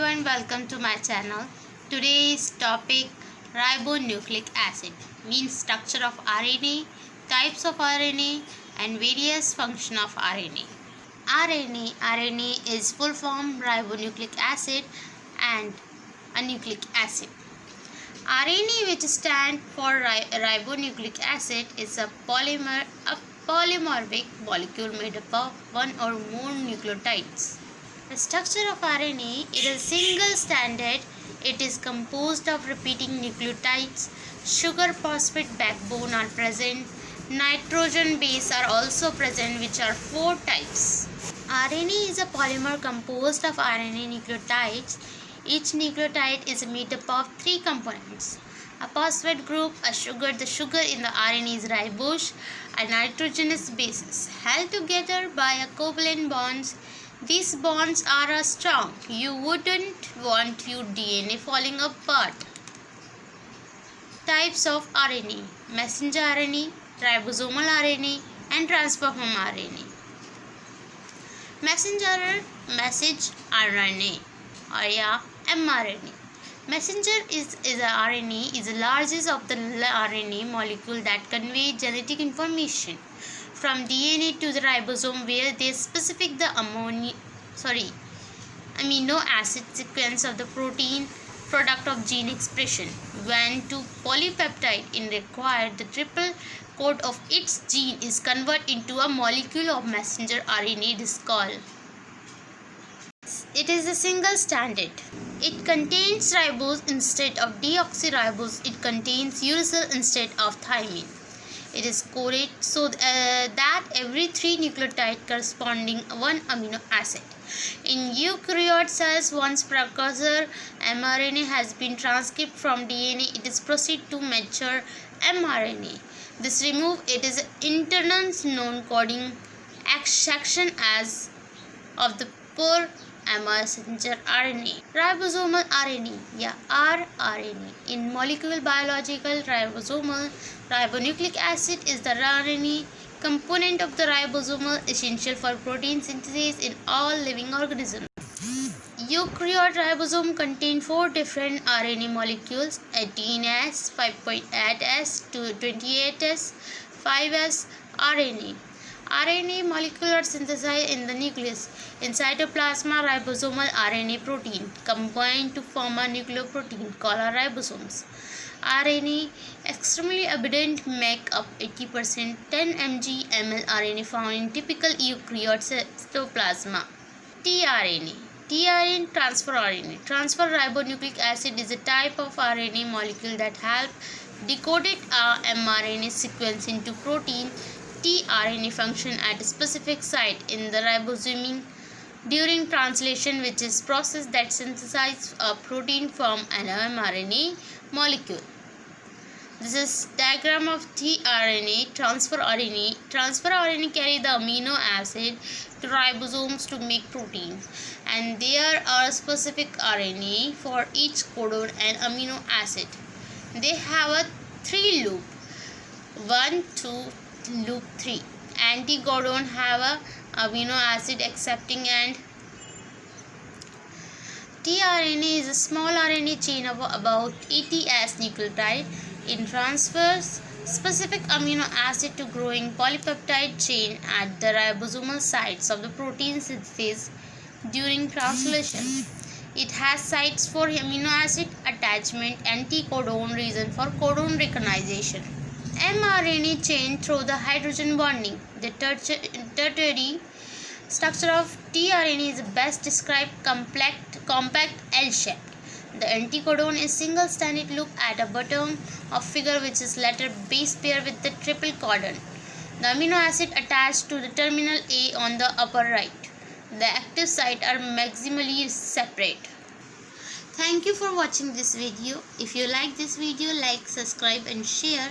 everyone, welcome to my channel. Today's topic ribonucleic acid means structure of RNA, types of RNA and various function of RNA. RNA is full form ribonucleic acid and a nucleic acid. RNA, which stands for ribonucleic acid, is a polymorphic molecule made up of one or more nucleotides. The structure of RNA is a single stranded. It is composed of repeating nucleotides. Sugar phosphate backbone are present. Nitrogen base are also present, which are 4 types. RNA is a polymer composed of RNA nucleotides. Each nucleotide is made up of 3 components. A phosphate group, a sugar. The sugar in the RNA is ribose, a nitrogenous bases held together by a covalent bonds. These bonds are strong. You wouldn't want your DNA falling apart. Types of RNA: messenger RNA, ribosomal RNA and transform RNA. Message RNA or mRNA. Messenger is a RNA is the largest of the RNA molecule that convey genetic information from DNA to the ribosome, where they specify the amino acid sequence of the protein product of gene expression. When to polypeptide is required, the triple code of its gene is converted into a molecule of messenger RNA. It is called. It is a single stranded. It contains ribose instead of deoxyribose. It contains uracil instead of thymine. It is coded so that every 3 nucleotide corresponding one amino acid. In eukaryote cells, once precursor mRNA has been transcribed from DNA, it is proceed to mature mRNA. This remove it is internal non-coding section as of the poor messenger RNA. Ribosomal RNA rRNA. In molecular biological, ribosomal ribonucleic acid is the RNA component of the ribosomal, essential for protein synthesis in all living organisms. Eukaryote ribosome contain 4 different RNA molecules: 18S, 5.8S, 28S, 5S RNA. RNA molecules are synthesized in the nucleus. In cytoplasma, ribosomal RNA protein combine to form a nucleoprotein called ribosomes. RNA extremely abundant, make up 80%, 10 mg/ml RNA found in typical eukaryote cytoplasma. tRNA transfer RNA. Transfer ribonucleic acid is a type of RNA molecule that help decoded mRNA sequence into protein. tRNA function at a specific site in the ribosome during translation, which is process that synthesizes a protein from an mRNA molecule. This is diagram of tRNA. Transfer RNA. Transfer RNA carry the amino acid to ribosomes to make protein, and there are specific RNA for each codon and amino acid. They have a 3 loop, 1, 2, loop 3. Anticodon have a amino acid accepting and tRNA is a small RNA chain of about 80 S nucleotide. It transfers specific amino acid to growing polypeptide chain at the ribosomal sites of the protein synthesis during translation. It has sites for amino acid attachment, anticodon region for codon recognition. mRNA chain through the hydrogen bonding. The tertiary structure of tRNA is best described compact L-shaped. The anticodon is single stranded loop at the bottom of figure, which is letter base pair with the triple codon. The amino acid attached to the terminal A on the upper right. The active site are maximally separate. Thank you for watching this video. If you like this video, like, subscribe and share.